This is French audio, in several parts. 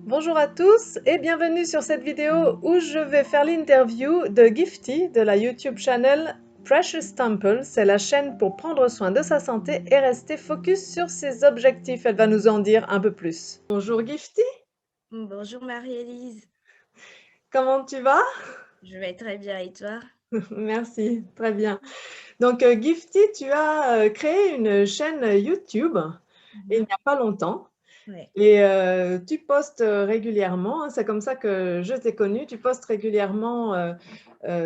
Bonjour à tous et bienvenue sur cette vidéo où je vais faire l'interview de Gifty de la YouTube channel Precious Temple. C'est la chaîne pour prendre soin de sa santé et rester focus sur ses objectifs. Elle va nous en dire un peu plus. Bonjour Gifty, Bonjour Marie-Élise, comment tu vas? je vais très bien et toi? Merci, très bien. Donc Gifty, tu as créé une chaîne YouTube il n'y Mhm. a pas longtemps. Ouais. Et tu postes régulièrement, hein, c'est comme ça que je t'ai connue, tu postes régulièrement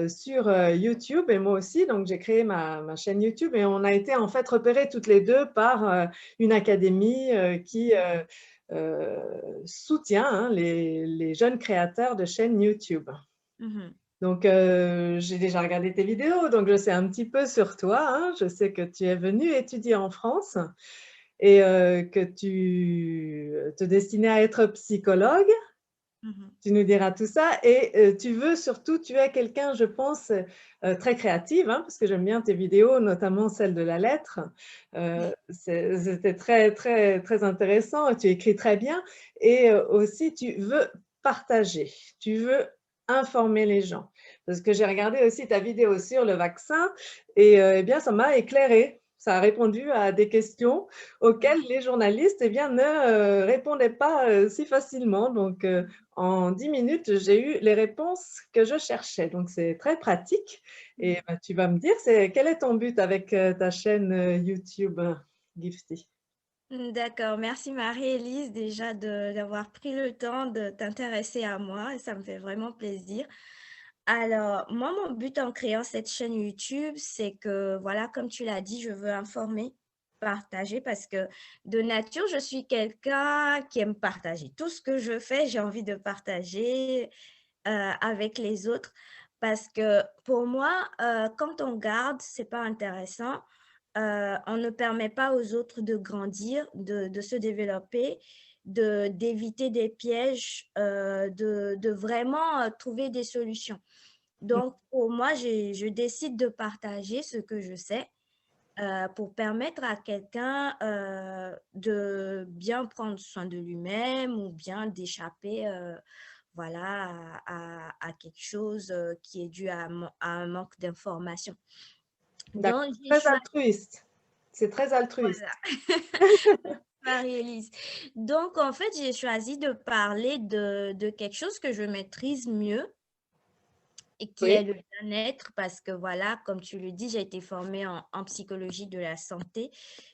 sur YouTube et moi aussi, donc j'ai créé ma chaîne YouTube et on a été en fait repérées toutes les deux par une académie qui euh, soutient hein, les jeunes créateurs de chaînes YouTube. Mhm. Donc, j'ai déjà regardé tes vidéos, donc je sais un petit peu sur toi, hein. Je sais que tu es venue étudier en France et que tu te destinais à être psychologue. Mhm. Tu nous diras tout ça et tu veux surtout, tu es quelqu'un, je pense, très créative, hein, parce que j'aime bien tes vidéos, notamment celle de la lettre. C'était très, très, très intéressant. Tu écris très bien et aussi tu veux partager, tu veux informer les gens. Parce que j'ai regardé aussi ta vidéo sur le vaccin et eh bien, ça m'a éclairée. Ça a répondu à des questions auxquelles les journalistes eh bien, ne répondaient pas si facilement. Donc, en 10 minutes, j'ai eu les réponses que je cherchais. Donc, c'est très pratique. Et bah, tu vas me dire, quel est ton but avec ta chaîne YouTube Gifty? D'accord, merci Marie-Élise déjà d'avoir pris le temps de t'intéresser à moi et ça me fait vraiment plaisir. Alors, moi, mon but en créant cette chaîne YouTube, c'est que, voilà, comme tu l'as dit, je veux informer, partager parce que de nature, je suis quelqu'un qui aime partager. Tout ce que je fais, j'ai envie de partager avec les autres parce que pour moi, quand on garde, c'est pas intéressant. On ne permet pas aux autres de grandir, de se développer, d'éviter des pièges, de vraiment trouver des solutions. Donc, pour moi, je décide de partager ce que je sais pour permettre à quelqu'un de bien prendre soin de lui-même ou bien d'échapper voilà, à quelque chose qui est dû à un manque d'information. D'accord, Donc, j'ai très choisi, altruiste. C'est très altruiste. voilà, Marie-Élise. Donc, en fait, j'ai choisi de parler de quelque chose que je maîtrise mieux et qui Oui. est le bien-être parce que, voilà, comme tu le dis, j'ai été formée en psychologie de la santé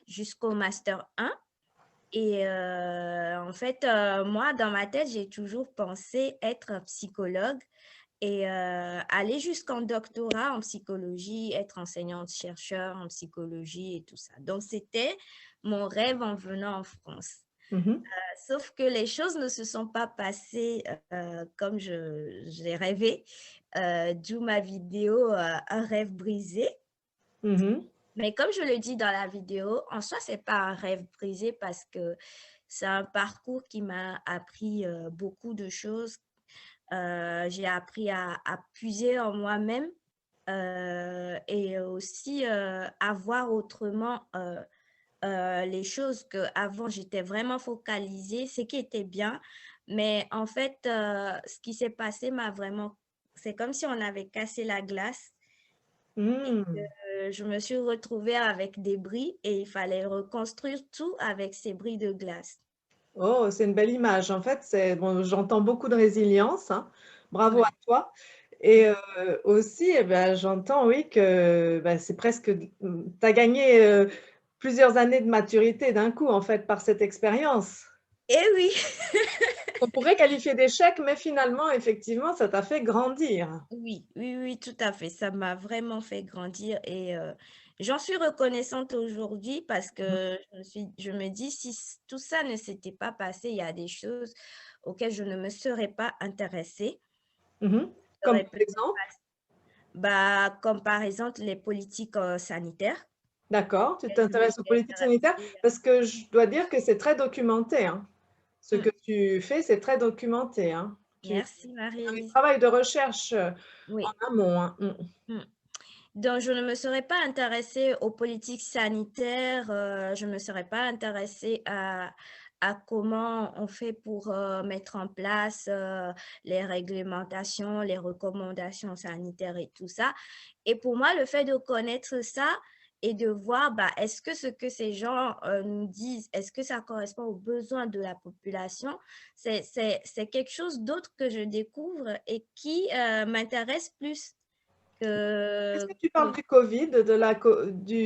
jusqu'au master 1. Et en fait, moi, dans ma tête, j'ai toujours pensé être psychologue et aller jusqu'en doctorat en psychologie, être enseignante-chercheur en psychologie et tout ça. Donc, c'était mon rêve en venant en France. Mhm. Sauf que les choses ne se sont pas passées comme j'ai rêvé, d'où ma vidéo Un rêve brisé. Mhm. Mais comme je le dis dans la vidéo, en soi, c'est pas un rêve brisé parce que c'est un parcours qui m'a appris beaucoup de choses. J'ai appris à puiser en moi-même et aussi à voir autrement les choses que avant j'étais vraiment focalisée, ce qui était bien. Mais en fait, ce qui s'est passé m'a vraiment... C'est comme si on avait cassé la glace et Mhm. que je me suis retrouvée avec des bris et il fallait reconstruire tout avec ces bris de glace. Oh, c'est une belle image. En fait, bon, j'entends beaucoup de résilience, hein. Bravo à Ouais. toi. Et aussi, eh ben, j'entends, oui, que ben, c'est presque, tu as gagné plusieurs années de maturité d'un coup, en fait, par cette expérience. Et oui, On pourrait qualifier d'échec, mais finalement, effectivement, ça t'a fait grandir. oui, oui, oui, tout à fait. Ça m'a vraiment fait grandir et j'en suis reconnaissante aujourd'hui parce que je me dis, si tout ça ne s'était pas passé, il y a des choses auxquelles je ne me serais pas intéressée. Mhm. Comme J'aurais par peut-être exemple, bah, comme par exemple les politiques sanitaires. d'accord, tu Auxquelles je me t'intéresses aux suis politiques sanitaires intéressée. parce que je dois dire que c'est très documenté, hein. Ce Mm. que tu fais, c'est très documenté, hein. Tu Merci fais un Marie-Élise. travail de recherche en Oui. amont, hein. Mm. Donc, je ne me serais pas intéressée aux politiques sanitaires, je ne me serais pas intéressée à comment on fait pour mettre en place les réglementations, les recommandations sanitaires et tout ça. Et pour moi, le fait de connaître ça et de voir, bah, est-ce que ce que ces gens nous disent, est-ce que ça correspond aux besoins de la population, c'est quelque chose d'autre que je découvre et qui m'intéresse plus Est-ce que, que tu parles du Covid,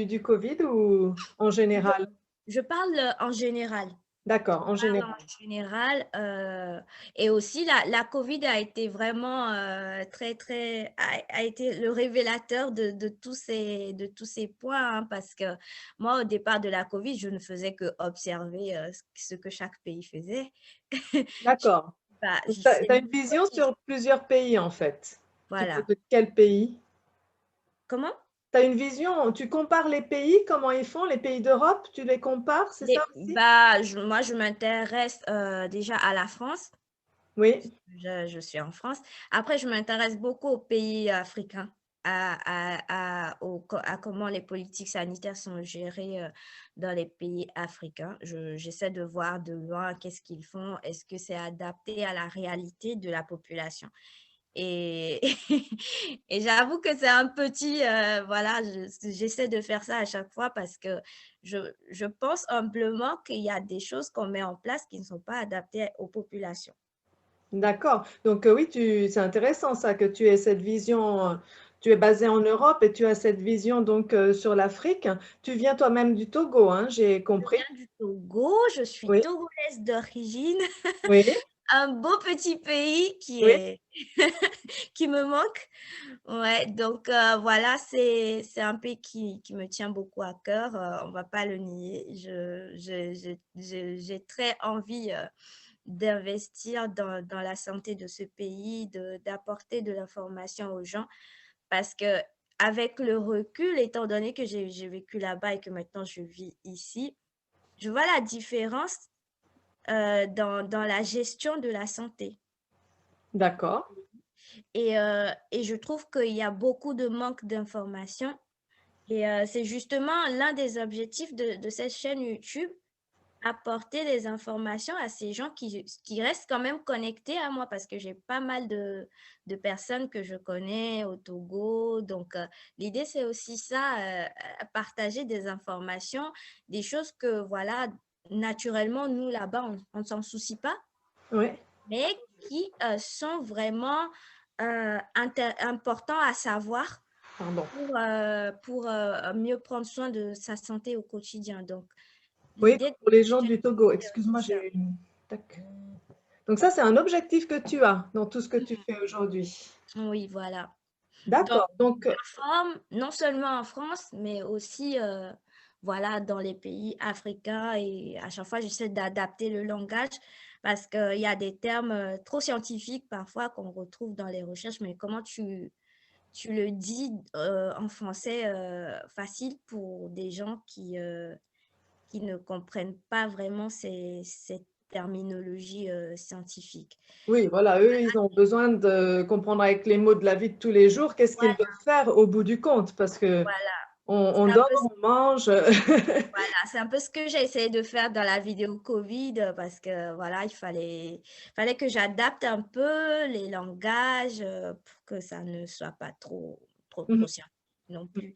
du Covid ou en je, général? je parle en général. D'accord, en En général. général, et aussi la COVID a été vraiment a été le révélateur de tous ces points, hein, parce que moi, au départ de la COVID, je ne faisais que observer ce que chaque pays faisait. D'accord. Bah, Donc, tu c'est as mon une vision quotidien. sur plusieurs pays, en fait. Tu parles Voilà. de quel pays? Comment? Tu as une vision, tu compares les pays, comment ils font, les pays d'Europe, tu les compares, c'est ça aussi? Bah, moi, je m'intéresse déjà à la France. Oui, Je suis en France. Après, je m'intéresse beaucoup aux pays africains, à comment les politiques sanitaires sont gérées dans les pays africains. J'essaie de voir de loin qu'est-ce qu'ils font, est-ce que c'est adapté à la réalité de la population. Et, et j'avoue que c'est un petit, voilà, j'essaie de faire ça à chaque fois parce que je pense humblement qu'il y a des choses qu'on met en place qui ne sont pas adaptées aux populations. d'accord. Donc oui, c'est intéressant ça, que tu aies cette vision, tu es basé en Europe et tu as cette vision donc sur l'Afrique. Tu viens toi-même du Togo, hein, j'ai Je compris. viens du Togo, je suis Oui, togolaise d'origine, oui, un beau petit pays oui. qui me manque. Ouais, donc voilà, c'est un pays qui me tient beaucoup à cœur, on va pas le nier. J'ai très envie, d'investir dans la santé de ce pays, d'apporter de l'information aux gens parce que avec le recul, étant donné que j'ai vécu là-bas et que maintenant je vis ici, je vois la différence dans la gestion de la santé. D'accord. Et je trouve qu'il y a beaucoup de manque d'informations. Et c'est justement l'un des objectifs de cette chaîne YouTube, apporter des informations à ces gens qui restent quand même connectés à moi parce que j'ai pas mal de personnes que je connais au Togo. Donc, l'idée, c'est aussi ça, partager des informations, des choses que, voilà, naturellement, nous, là-bas, on ne s'en soucie pas, Oui, mais qui sont vraiment importants à savoir pardon. pour mieux prendre soin de sa santé au quotidien. Donc, Oui, l'idée de pour les cette gens chaîne du Togo. YouTube, c'est aussi Excuse-moi, ça. j'ai eu une... Tac. Donc ça, c'est un objectif que tu as dans tout ce que tu fais aujourd'hui. Oui, voilà. Donc, D'accord. Donc, j'informe non seulement en France, mais aussi voilà, dans les pays africains. Et à chaque fois, j'essaie d'adapter le langage parce qu'il y a des termes trop scientifiques parfois qu'on retrouve dans les recherches. Mais comment tu le dis en français facile pour des gens qui ne comprennent pas vraiment cette terminologie scientifique. oui, voilà, eux, ils ont besoin de comprendre avec les mots de la vie de tous les jours qu'est-ce qu'ils Voilà, doivent faire au bout du compte, parce que voilà. on C'est un dort, peu on mange. Voilà, c'est un peu ce que j'ai essayé de faire dans la vidéo Covid parce que voilà, fallait que j'adapte un peu les langages pour que ça ne soit pas trop Mhm. scientifique non plus.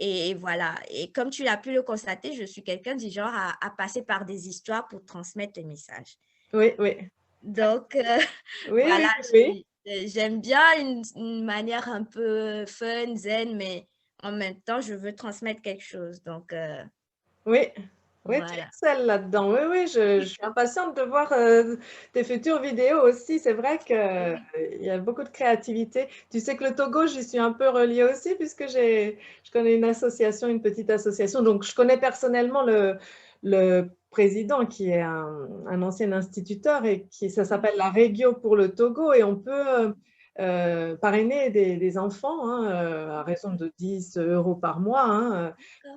Et voilà. Et comme tu l'as pu le constater, je suis quelqu'un du genre à passer par des histoires pour transmettre les messages. Oui, oui. Donc, Oui, voilà, oui, oui, j'aime bien une manière un peu fun, zen, mais en même temps, je veux transmettre quelque chose. Donc, oui. Oui, tu voilà. excelles là-dedans. Oui, oui, je suis impatiente de voir tes futures vidéos aussi. C'est vrai qu'il y a beaucoup de créativité. Tu sais que le Togo, j'y suis un peu reliée aussi puisque je connais une association, une petite association. Donc, je connais personnellement le président qui est un ancien instituteur et ça s'appelle la Régio pour le Togo et on peut parrainer des enfants hein, à raison de 10 euros par mois. Hein,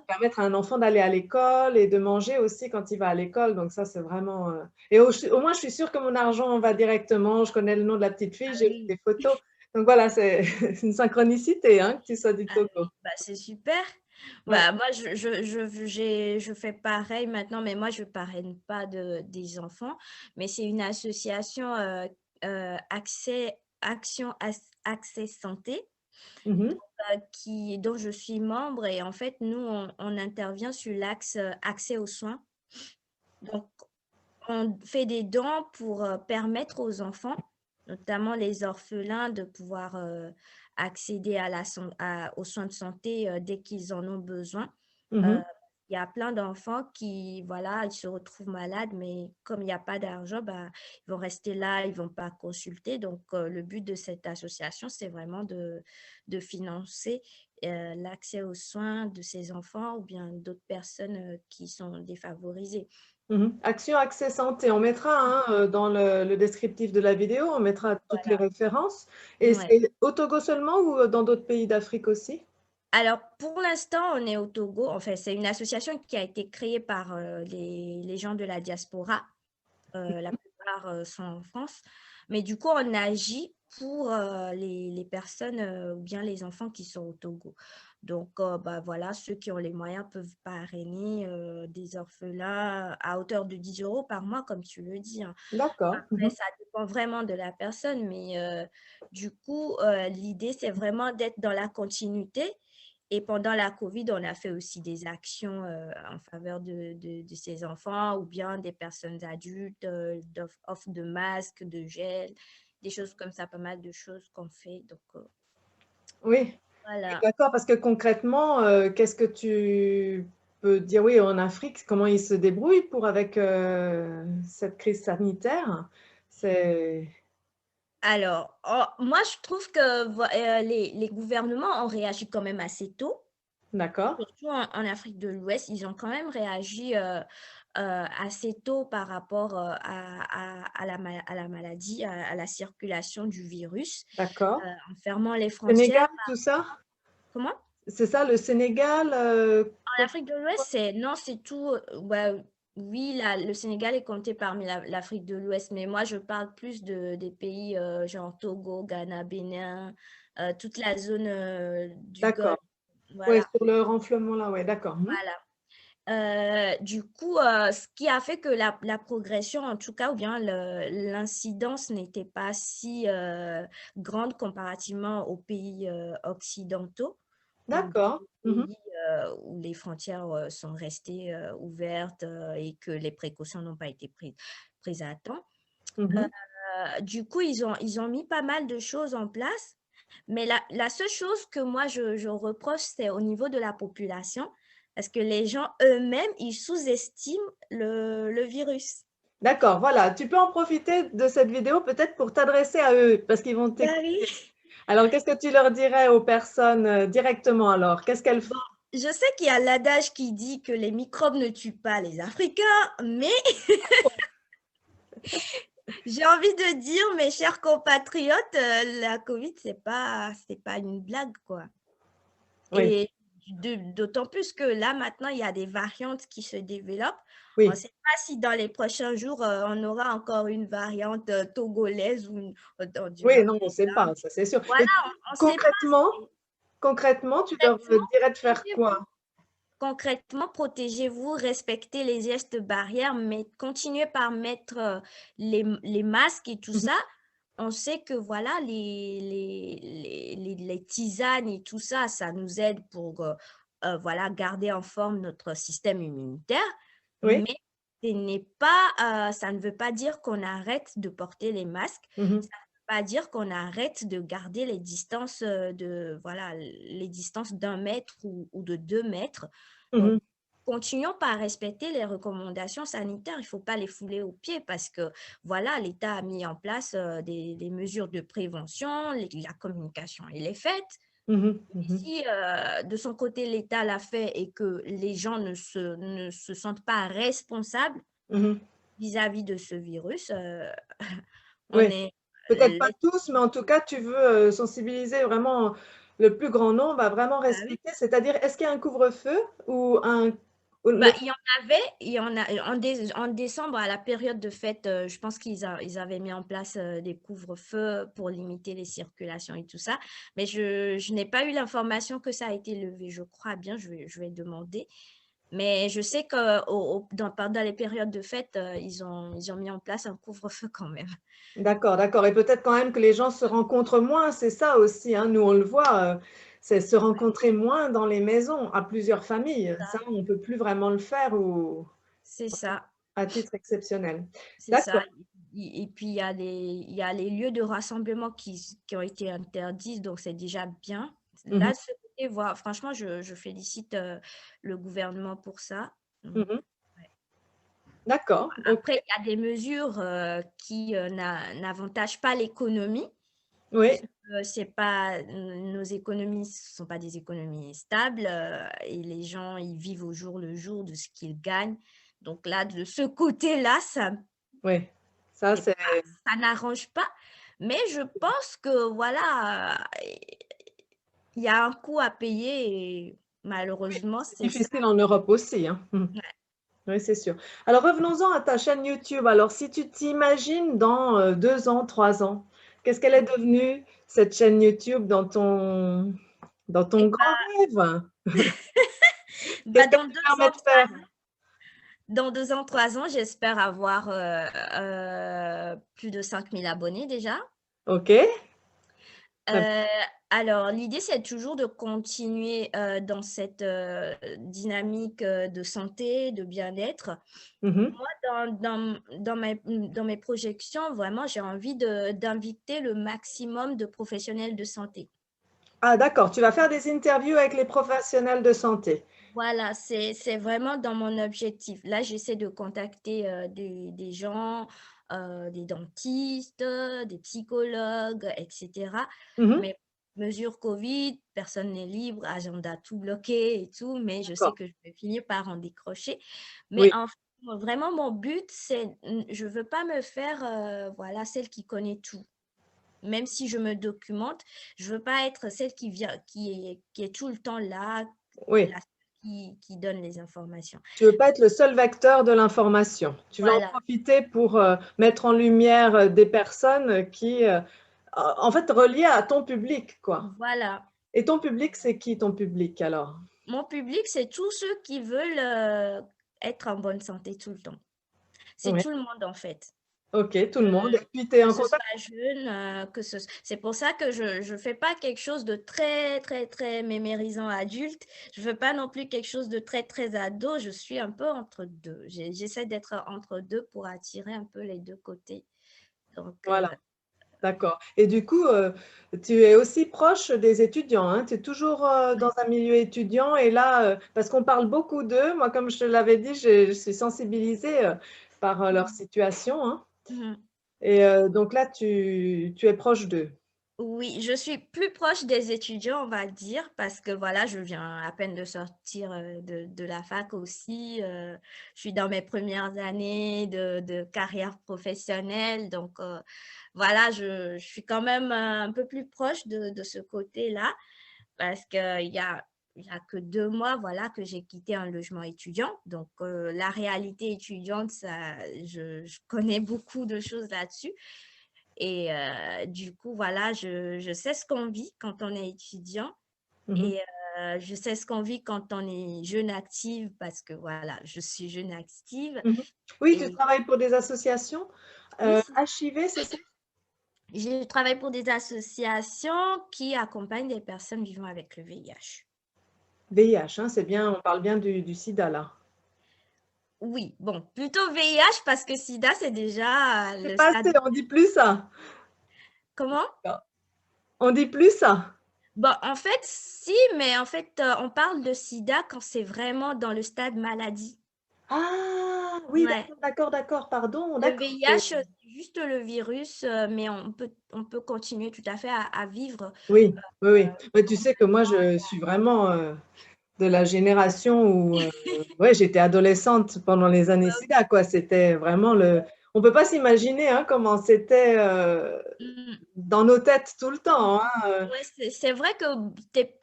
permettre à un enfant d'aller à l'école et de manger aussi quand il va à l'école. Donc ça, c'est vraiment... Et au moins, je suis sûre que mon argent va directement. Je connais le nom de la petite fille, Ah j'ai vu oui, des photos. Donc voilà, c'est une synchronicité hein, que tu sois du ah Togo. oui, bah, c'est super. Ouais. Bah, moi, je fais pareil maintenant, mais moi, je parraine pas des enfants, mais c'est une association Accès Santé Mhm. dont je suis membre. Et en fait, nous, on intervient sur l'axe accès aux soins. Donc, on fait des dons pour permettre aux enfants, notamment les orphelins, de pouvoir accéder aux soins de santé dès qu'ils en ont besoin. Euh, Mhm. il y a plein d'enfants qui, voilà, ils se retrouvent malades, mais comme il n'y a pas d'argent, bah, ils vont rester là, ils ne vont pas consulter. Donc, le but de cette association, c'est vraiment de financer l'accès aux soins de ces enfants ou bien d'autres personnes qui sont défavorisées. Mhm. Action Accès Santé, on mettra hein, dans le descriptif de la vidéo, on mettra toutes les Voilà. références. Et Ouais. c'est au Togo seulement ou dans d'autres pays d'Afrique aussi? Alors, pour l'instant, on est au Togo. Enfin, c'est une association qui a été créée par les gens de la diaspora. La plupart sont en France. Mais du coup, on agit pour les personnes ou bien les enfants qui sont au Togo. Donc, bah, voilà, ceux qui ont les moyens peuvent parrainer des orphelins à hauteur de 10 euros par mois, comme tu le dis, hein. D'accord. Après, Mhm. ça dépend vraiment de la personne, mais du coup, l'idée, c'est vraiment d'être dans la continuité. Et pendant la Covid, on a fait aussi des actions en faveur de ces enfants ou bien des personnes adultes, offre de masques, de gel, des choses comme ça, pas mal de choses qu'on fait. Donc, Oui, voilà. d'accord, parce que concrètement, qu'est-ce que tu peux dire, oui, en Afrique, comment ils se débrouillent pour avec cette crise sanitaire? C'est Alors, moi, je trouve que les gouvernements ont réagi quand même assez tôt. d'accord, Surtout en Afrique de l'Ouest, ils ont quand même réagi assez tôt par rapport à la maladie, à la circulation du virus, d'accord. en fermant les Sénégal, frontières. tout ça? Comment? C'est ça, le Sénégal? En Afrique de l'Ouest, non, c'est tout. Ouais, oui, le Sénégal est compté parmi l'Afrique de l'Ouest, mais moi, je parle plus des pays genre Togo, Ghana, Bénin, toute la zone du Golfe. D'accord. Oui, Voilà. sur le renflement là, ouais, d'accord. Mhm. Voilà. Du coup, ce qui a fait que la progression, en tout cas, ou bien l'incidence n'était pas si grande comparativement aux pays occidentaux ou bien D'accord. aux Mhm. pays où les frontières sont restées ouvertes et que les précautions n'ont pas été prises à temps. Mhm. Du coup, ils ont mis pas mal de choses en place, mais la seule chose que moi, je reproche, c'est au niveau de la population, parce que les gens eux-mêmes, ils sous-estiment le virus. D'accord, voilà. Tu peux en profiter de cette vidéo peut-être pour t'adresser à eux, parce qu'ils vont Bah oui. t'écouter. Alors, qu'est-ce que tu leur dirais aux personnes directement alors? Qu'est-ce qu'elles Bon, font? je sais qu'il y a l'adage qui dit que les microbes ne tuent pas les Africains, mais j'ai envie de dire, mes chers compatriotes, la Covid, c'est pas une blague, quoi. Oui, Et d'autant plus que là, maintenant, il y a des variantes qui se développent. On ne oui. sait pas si dans les prochains jours, on aura encore une variante togolaise ou du Oui, non, on ne sait Venezuela. pas, ça c'est sûr. Voilà, Et on ne sait pas. concrètement, concrètement, tu leur Concrètement, dirais de faire protégez-vous. quoi? Concrètement, protégez-vous, respectez les gestes barrières, mais continuez par mettre les masques et tout Mhm, ça. On sait que voilà, les tisanes et tout ça, ça nous aide pour voilà, garder en forme notre système immunitaire. oui. Mais ça ne veut pas dire qu'on arrête de porter les masques. Mhm, Ça ne veut pas dire qu'on arrête de garder les distances voilà, les distances d'1 mètre ou de 2 mètres. Donc, mhm, continuons par respecter les recommandations sanitaires. Il ne faut pas les fouler aux pieds parce que, voilà, l'État a mis en place des mesures de prévention, la communication, elle est faite. mhm, Et mhm, si de son côté, l'État l'a fait et que les gens ne se sentent pas responsables mhm. vis-à-vis de ce virus, on Oui, est peut-être pas l'être tous, mais en tout cas, tu veux sensibiliser vraiment le plus grand nombre à vraiment bah oui. respecter. C'est-à-dire, est-ce qu'il y a un couvre-feu ou un Bah, il y en avait, il y en a en décembre, à la période de fête, je pense ils avaient mis en place des couvre-feux pour limiter les circulations et tout ça. Mais je n'ai pas eu l'information que ça a été levé. Je crois bien, je vais demander. Mais je sais que pendant les périodes de fête, ils ont mis en place un couvre-feu quand même. D'accord, d'accord. Et peut-être quand même que les gens se rencontrent moins, c'est ça aussi, hein. Nous, on le voit, c'est se rencontrer moins dans les maisons, à plusieurs familles. Ça, on ne peut plus vraiment le faire ou C'est ça. à titre exceptionnel. C'est D'accord. ça. Et puis, il y a les lieux de rassemblement qui ont été interdits, donc c'est déjà bien. Là, Mhm, de ce côté, franchement, je félicite le gouvernement pour ça. Donc, mhm. ouais. D'accord, ok. Après, il y a des mesures qui n'avantagent pas l'économie, Oui, puisque c'est pas, nos économies ne sont pas des économies stables et les gens, ils vivent au jour le jour de ce qu'ils gagnent. Donc là, de ce côté-là, oui. Ça, c'est c'est pas ça n'arrange pas, mais je pense que voilà, il y a un coût à payer et malheureusement, c'est ça. difficile en Europe aussi, hein. Ouais. Oui, c'est sûr. Alors, revenons-en à ta chaîne YouTube. Alors, si tu t'imagines dans 2 ans, 3 ans, qu'est-ce qu'elle est devenue, cette chaîne YouTube, dans ton Et grand rêve? bah, Qu'est-ce qu'elle te permet de faire? dans 2 ans, 3 ans, j'espère avoir, plus de 5 000 abonnés déjà. OK. Très Heu, alors l'idée, c'est toujours de continuer, dans cette, dynamique, de santé, de bien-être. mhm. Moi, dans mes projections, vraiment, j'ai envie d'inviter le maximum de professionnels de santé. Ah, d'accord. Tu vas faire des interviews avec les professionnels de santé. Voilà, c'est vraiment dans mon objectif. Là, j'essaie de contacter des gens, des dentistes, des psychologues, etc. Mhm. Mais mesure Covid, personne n'est libre, agenda tout bloqué et tout, mais je sais D'accord. que je vais finir par en décrocher. Mais Oui, vraiment, mon but, je veux pas me faire, voilà, celle qui connaît tout. Même si je me documente, je veux pas être celle qui est tout le temps là, oui. la qui donne les informations. Tu veux pas être le seul vecteur de l'information. Tu veux en Voilà, profiter pour mettre en lumière des personnes qui, en fait, reliées à ton public, quoi. voilà. Et ton public, c'est qui ton public alors? Mon public, c'est tous ceux qui veulent, être en bonne santé tout le temps. C'est Oui. tout le monde, en fait. OK, tout Que le monde. Et puis, tu es que en ce contact? soit jeune, c'est pour ça que je fais pas quelque chose de très, très, très mémérisant adulte. Je veux pas non plus quelque chose de très, très ado. Je suis un peu entre 2. J'essaie d'être entre 2 pour attirer un peu les 2 côtés. Donc Voilà, d'accord. Et du coup, tu es aussi proche des étudiants, hein? Tu es toujours dans un milieu étudiant et là, parce qu'on parle beaucoup d'eux, moi, comme je te l'avais dit, je suis sensibilisée par leur mmh situation, hein. mh. Et donc là, tu es proche d'eux. Oui, je suis plus proche des étudiants, on va dire, parce que voilà, je viens à peine de sortir, de la fac aussi, je suis dans mes premières années de carrière professionnelle donc voilà, je suis quand même, un peu plus proche de ce côté-là parce qu'il y a que 2 mois, voilà, que j'ai quitté un logement étudiant donc la réalité étudiante, ça je connais beaucoup de choses là-dessus et du coup, voilà, je sais ce qu'on vit quand on est étudiant Mhm. et je sais ce qu'on vit quand on est jeune active parce que voilà, je suis jeune active Mhm. Oui, tu et travailles pour des associations. oui, HIV, c'est ça? je travaille pour des associations qui accompagnent des personnes vivant avec le VIH. VIH, hein, c'est bien, on parle bien du sida là. Oui, bon, plutôt VIH parce que sida, c'est déjà C'est le stade. passé, on dit plus ça. Comment? On dit plus ça. Bon, en fait, si, mais en fait, on parle de sida quand c'est vraiment dans le stade maladie. Ah oui, Ouais. d'accord, d'accord, d'accord, pardon, Le d'accord. C'est VIH, c'est juste le virus, mais on peut continuer tout à fait à vivre. oui, oui, oui. Mais tu sais que moi, Normalement, je suis vraiment, de la génération où, ouais, j'étais adolescente pendant les années SIDA, quoi. C'était vraiment le On ne peut pas s'imaginer hein, comment c'était Mm. dans nos têtes tout le temps. Hein. Ouais, c'est vrai que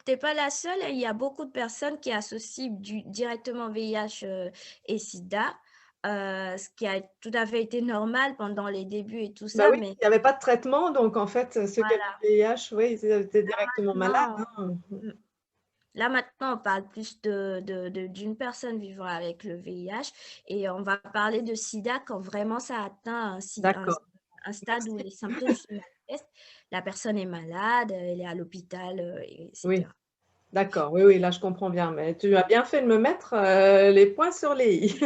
t'es pas la seule. Il y a beaucoup de personnes qui associent directement VIH et SIDA, ce qui a tout à fait été normal pendant les débuts et tout Bah ça, oui, mais il n'y avait pas de traitement, donc en fait, ceux qui avaient voilà. le VIH, oui, ils étaient directement malades. Non. Hein. Mm. Là maintenant, on parle plus d'une personne vivant avec le VIH et on va parler de SIDA quand vraiment ça atteint D'accord, un stade où merci. les symptômes se manifestent. La personne est malade, elle est à l'hôpital, Oui, etc. d'accord, oui, oui, là je comprends bien, mais tu as bien fait de me mettre les points sur les i.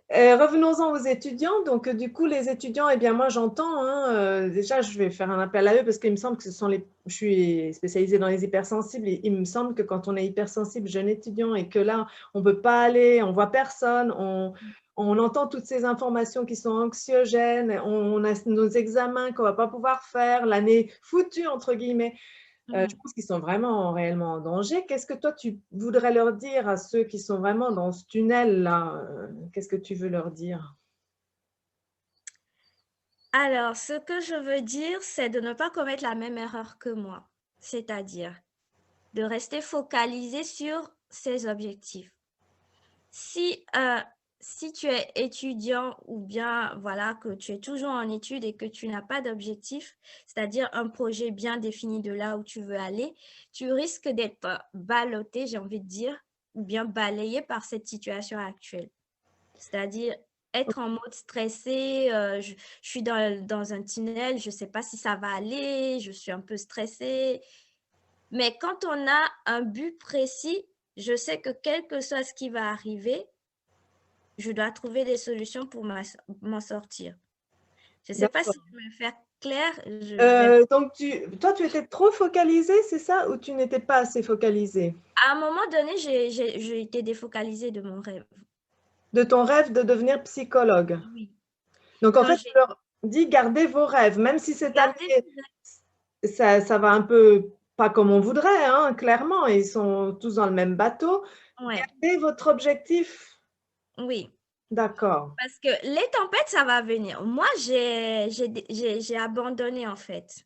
Revenons-en aux étudiants. Donc, du coup, les étudiants, eh bien, moi, j'entends, hein, déjà, je vais faire un appel à eux parce qu'il me semble que ce sont je suis spécialisée dans les hypersensibles et il me semble que quand on est hypersensible, jeune étudiant, et que là, on ne peut pas aller, on ne voit personne, on entend toutes ces informations qui sont anxiogènes, on a nos examens qu'on ne va pas pouvoir faire, l'année foutue, entre guillemets. Je Mhm. pense qu'ils sont vraiment réellement en danger. Qu'est-ce que toi, tu voudrais leur dire à ceux qui sont vraiment dans ce tunnel-là? Qu'est-ce que tu veux leur dire? Alors, ce que je veux dire, c'est de ne pas commettre la même erreur que moi, c'est-à-dire de rester focalisé sur ses objectifs. Si, si tu es étudiant ou bien voilà que tu es toujours en études et que tu n'as pas d'objectif, c'est-à-dire un projet bien défini de là où tu veux aller, tu risques d'être ballotté, j'ai envie de dire, ou bien balayé par cette situation actuelle. C'est-à-dire être en mode stressé, je suis dans un tunnel, je ne sais pas si ça va aller, je suis un peu stressée. Mais quand on a un but précis, je sais que quel que soit ce qui va arriver, je dois trouver des solutions pour m'en sortir. Je ne sais pas si D'accord. je me fais clair. Je vais... Donc, toi, tu étais trop focalisée, c'est ça? Ou tu n'étais pas assez focalisée? À un moment donné, j'ai été défocalisée de mon rêve. De ton rêve de devenir psychologue. Oui. Donc, en Quand fait, tu j'ai leur dis, gardez vos rêves, même si cette année, gardé mes ça va un peu pas comme on voudrait, hein, clairement, ils sont tous dans le même bateau. rêves, ouais, Gardez votre objectif. oui. D'accord. Parce que les tempêtes, ça va venir. Moi, j'ai abandonné en fait.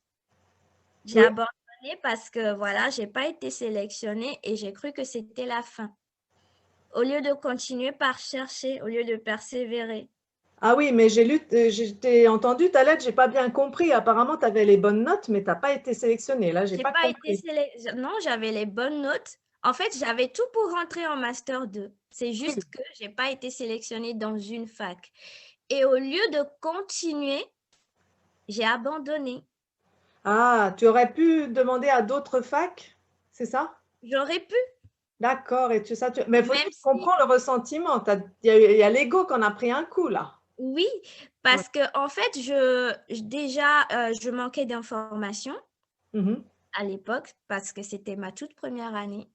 J'ai Oui. abandonné parce que voilà, j'ai pas été sélectionnée et j'ai cru que c'était la fin. Au lieu de continuer par chercher, au lieu de persévérer. Ah oui, mais j'ai t'ai entendu ta lettre, j'ai pas bien compris. Apparemment, tu avais les bonnes notes, mais tu as pas été sélectionnée. Là, j'ai J'ai pas pas été compris. Non, j'avais les bonnes notes. En fait, j'avais tout pour rentrer en master 2. C'est Oui. juste que j'ai pas été sélectionnée dans une fac. Et au lieu de continuer, j'ai abandonné. Ah, tu aurais pu demander à d'autres facs, c'est ça? J'aurais pu, D'accord, et mais il faut même dire, je si, comprends le ressentiment. Il y a l'ego qu'on a pris un coup, là. oui, Ouais. parce que en fait, déjà, je manquais d'informations Mhm. à l'époque parce que c'était ma toute première année.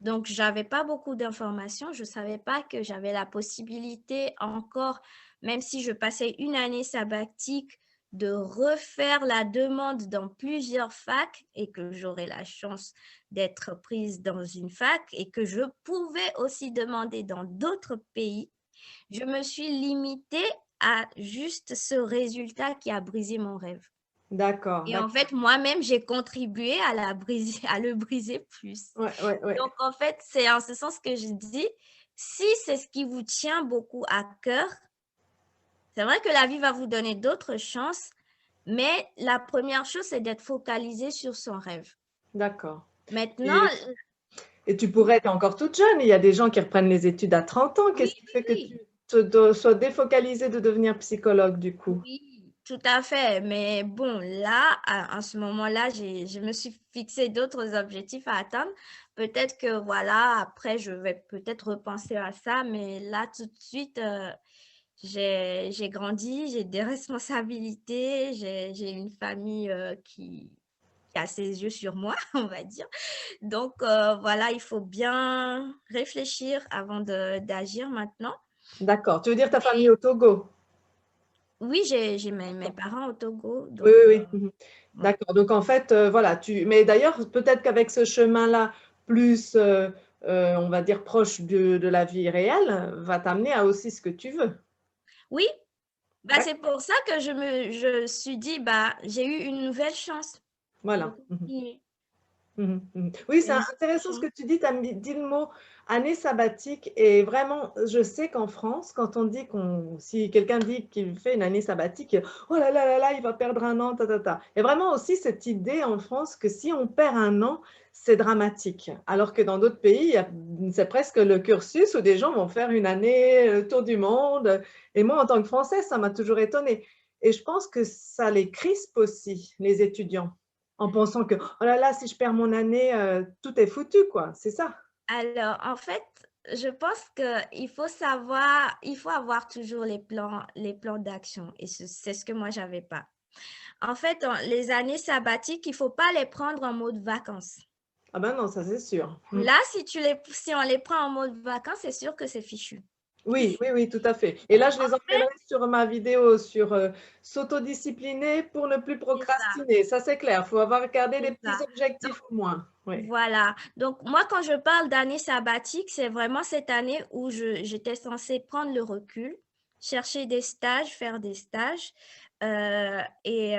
Donc, j'avais pas beaucoup d'informations. Je savais pas que j'avais la possibilité encore, même si je passais une année sabbatique, de refaire la demande dans plusieurs facs et que j'aurais la chance d'être prise dans une fac et que je pouvais aussi demander dans d'autres pays. Je me suis limitée à juste ce résultat qui a brisé mon rêve. D'accord, Et en d'accord. fait, moi-même, j'ai contribué à à le briser plus. Ouais, ouais, ouais. Donc, en fait, c'est en ce sens que je dis, si c'est ce qui vous tient beaucoup à cœur, c'est vrai que la vie va vous donner d'autres chances, mais la première chose, c'est d'être focalisé sur son rêve. D'accord. Maintenant, Et, et tu pourrais être encore toute jeune. Il y a des gens qui reprennent les études à 30 ans. oui, Qu'est-ce qui fait que oui, tu sois défocalisée de devenir psychologue, du coup? oui, tout à fait. Mais bon, là, à ce moment-là, je me suis fixé d'autres objectifs à atteindre. Peut-être que, voilà, après, je vais peut-être repenser à ça, mais là, tout de suite, j'ai grandi, j'ai des responsabilités, j'ai une famille qui a ses yeux sur moi, on va dire. Donc, voilà, il faut bien réfléchir avant d'agir maintenant. D'accord. Tu veux dire ta famille Mais au Togo? oui, j'ai mes parents au Togo, Oui, donc oui, oui. Mhm. ouais. D'accord. Donc, en fait, voilà, mais d'ailleurs, peut-être qu'avec ce chemin-là, plus, on va dire, proche de la vie réelle, va t'amener à aussi ce que tu veux. Oui, Bah, c'est pour ça que je suis dit, bah, j'ai eu une nouvelle chance de Voilà. continuer. Oui, C'est c'est une intéressant ce chance. que tu dis. Tu as dit le mot année sabbatique. Et vraiment, je sais qu'en France, quand on dit si quelqu'un dit qu'il fait une année sabbatique, oh là là, il va perdre un an, ta, ta, ta. Et vraiment aussi cette idée en France que si on perd un an, c'est dramatique. Alors que dans d'autres pays, c'est presque le cursus où des gens vont faire une année, tour du monde. Et moi, en tant que Française, ça m'a toujours étonnée. Et je pense que ça les crispe aussi, les étudiants, en pensant que, oh là là, si je perds mon année, tout est foutu, quoi. C'est ça. Alors, en fait, je pense qu'il il faut avoir toujours les plans d'action. Et c'est ce que moi, j'avais pas. En fait, les années sabbatiques, il faut pas les prendre en mode vacances. Ah ben non, ça c'est sûr. Là, si on les prend en mode vacances, c'est sûr que c'est fichu. Oui, oui, oui, tout à fait. Et là, je En les fait, emmènerai sur ma vidéo sur s'autodiscipliner pour ne plus c'est ça, procrastiner. Ça, c'est clair. Il faut avoir gardé des c'est petits ça. Donc, objectifs au moins. Oui. voilà. Donc, moi, quand je parle d'année sabbatique, c'est vraiment cette année où j'étais censée prendre le recul, chercher des stages, faire des stages, et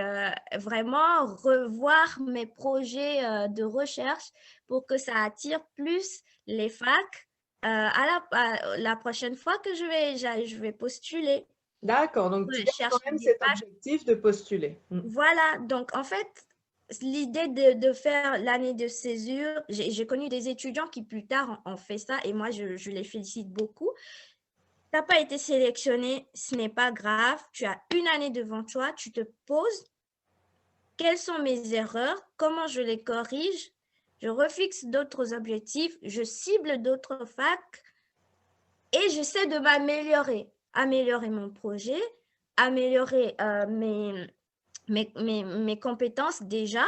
vraiment revoir mes projets de recherche pour que ça attire plus les facs à la prochaine fois que je vais postuler. D'accord. Donc, tu Ouais, gardes quand chercher même des cet facs. objectif de postuler. Voilà, donc en fait, l'idée de faire l'année de césure, j'ai connu des étudiants qui plus tard ont fait ça et moi je les félicite beaucoup. Tu n'as pas été sélectionné, ce n'est pas grave, tu as une année devant toi, tu te poses, quelles sont mes erreurs, comment je les corrige, je refixe d'autres objectifs, je cible d'autres facs et j'essaie de m'améliorer, améliorer mon projet, améliorer mes compétences déjà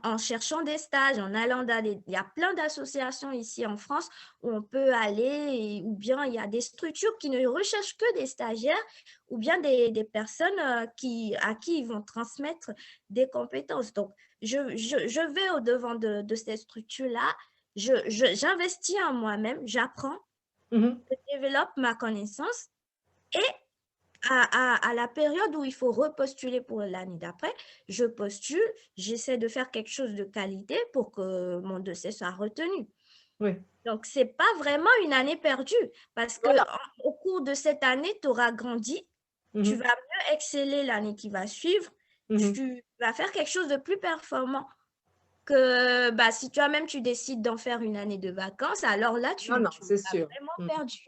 en cherchant des stages, en allant il y a plein d'associations ici en France où on peut aller, ou bien il y a des structures qui ne recherchent que des stagiaires, ou bien des personnes à qui ils vont transmettre des compétences. Donc, je vais au-devant de ces structures-là, j'investis en moi-même, j'apprends, Mhm. je développe ma connaissance et à la période où il faut repostuler pour l'année d'après, je postule, j'essaie de faire quelque chose de qualité pour que mon dossier soit retenu. Oui. Donc, ce n'est pas vraiment une année perdue parce que Voilà. au cours de cette année, tu auras grandi, tu Mhm. vas mieux exceller l'année qui va suivre, Mhm. tu vas faire quelque chose de plus performant que bah, si toi-même tu décides d'en faire une année de vacances, alors là, Non, non, tu c'est as sûr. vraiment perdu.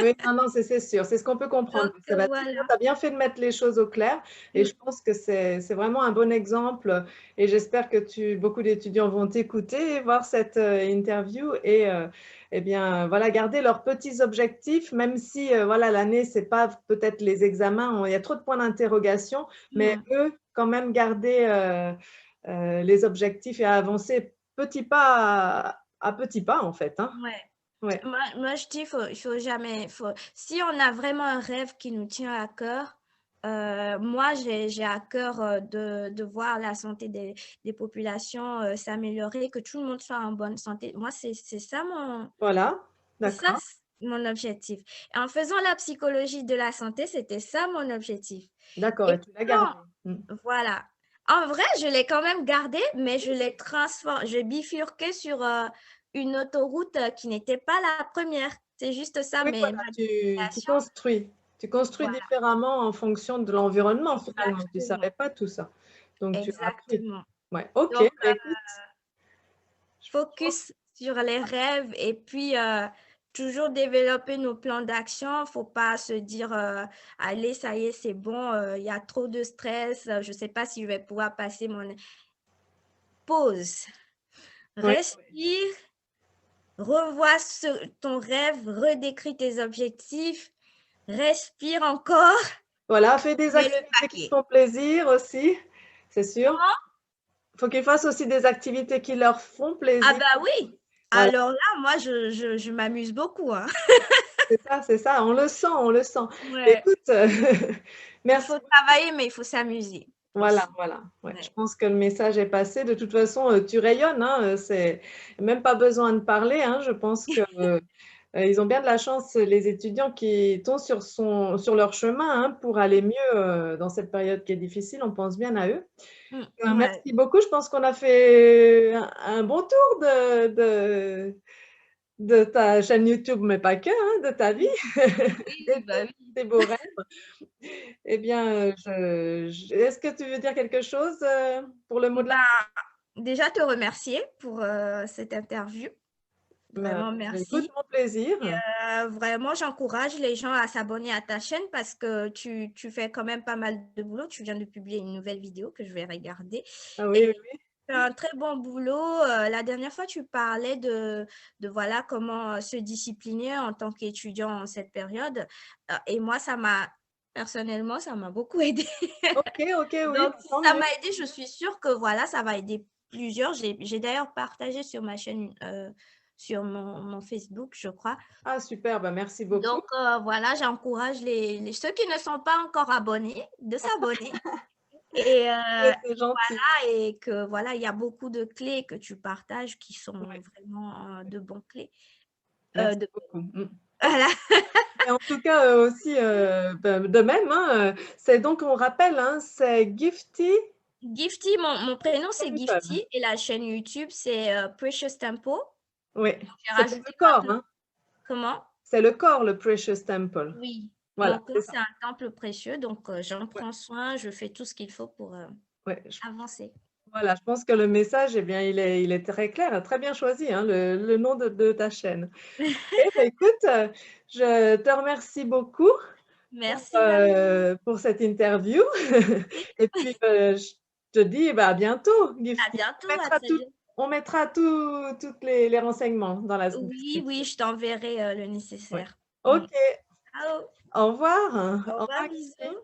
Oui, non, non, c'est sûr. C'est ce qu'on peut comprendre. Donc, Ça va tu voilà. as bien fait de mettre les choses au clair et je pense que c'est vraiment un bon exemple et j'espère que beaucoup d'étudiants vont t'écouter et voir cette interview et eh bien, voilà, garder leurs petits objectifs, même si voilà, l'année, c'est pas peut-être les examens, il y a trop de points d'interrogation, mais Mm. eux, quand même, garder les objectifs et avancer petit pas à petit pas, en fait. Hein. Ouais. Ouais. Je dis, il faut jamais, si on a vraiment un rêve qui nous tient à cœur, moi, j'ai à cœur de voir la santé des populations s'améliorer, que tout le monde soit en bonne santé. Moi, c'est ça Voilà, c'est ça d'accord. mon objectif. Et en faisant la psychologie de la santé, c'était ça mon objectif. D'accord, Et et tu l'as gardé. quand, voilà. En vrai, je l'ai quand même gardé, mais je l'ai transformé, je bifurqué sur une autoroute qui n'était pas la première. C'est juste ça, Oui, mais voilà, ma tu destination, construis. Tu construis voilà, différemment en fonction de l'environnement finalement. Tu ne exactement, savais pas tout ça. Donc tu as appris. exactement. Ouais, ok, Donc, bah, écoute, je pense, focus sur les rêves et puis toujours développer nos plans d'action. Faut pas se dire, allez, ça y est, c'est bon, il y a trop de stress, je ne sais pas si je vais pouvoir passer mon... Pause, oui. respire, revois ton rêve, redécris tes objectifs, respire encore, Voilà, fais des mets le activités qui te paquet. font plaisir aussi, c'est sûr. Comment? Il faut qu'ils fassent aussi des activités qui leur font Ah plaisir. bah oui. Voilà, Alors là, moi, je m'amuse beaucoup, hein. c'est ça, on le sent, on le sent. Ouais. Écoute, Il merci. faut travailler, mais il faut s'amuser Voilà, aussi. voilà. Ouais, je Ouais. pense que le message est passé. De toute façon, tu rayonnes, hein, c'est même pas besoin de parler, hein. Je pense que Ils ont bien de la chance, les étudiants qui tombent sur leur chemin, hein, pour aller mieux, dans cette période qui est difficile. On pense bien à eux. Ouais. Merci beaucoup. Je pense qu'on a fait un bon tour de ta chaîne YouTube, mais pas que, hein, de ta vie et Oui, bah oui. tes beaux rêves. Eh bien, est-ce que tu veux dire quelque chose, pour le mot de la Bah, déjà te remercier pour, cette interview. bah, Vraiment écoute, merci. mon plaisir. Vraiment, j'encourage les gens à s'abonner à ta chaîne parce que tu fais quand même pas mal de boulot. Tu viens de publier une nouvelle vidéo que je vais regarder Ah oui, oui, et oui. tu fais un très bon boulot. La dernière fois, tu parlais de voilà, comment, se discipliner en tant qu'étudiant en cette période, et moi, personnellement, ça m'a beaucoup aidée. OK, OK, oui, Donc bah, si tant ça mieux. m'a aidée, je suis sûre que voilà, ça va aider plusieurs. J'ai d'ailleurs partagé sur ma chaîne, sur mon Facebook, je crois. Ah super, bah, merci beaucoup. Donc voilà, j'encourage les ceux qui ne sont pas encore abonnés, de s'abonner et C'est gentil. et que voilà, il y a beaucoup de clés que tu partages qui sont Ouais, vraiment, de bonnes clés, merci de beaucoup. Mmh. voilà. Et en tout cas, aussi, bah, de même, hein, c'est donc on rappelle, hein, c'est Gifty Gifty, mon prénom c'est Temple. Gifty et la chaîne YouTube c'est, Precious Tempo. Oui, J'ai c'est pour le rajouté corps, temple hein. comment? C'est le corps, le Precious Temple. Oui, Voilà, mon corps c'est ça. c'est un temple précieux donc j'en Ouais, prends soin, je fais tout ce qu'il faut pour, ouais, avancer. voilà, je pense que le message, eh bien, il est très clair, très bien choisi, hein, le nom de ta chaine. Eh bah, écoute, je te remercie beaucoup Merci Marie. pour cette interview et puis, je te dis, bah, à bientôt, À Gifty. bientôt, à très bientôt. On mettra toutes les renseignements dans la Oui, description. oui, je t'enverrai, le Ouais. nécessaire. OK, Ciao. au revoir. Au Au revoir, revoir, Gifty. bisous.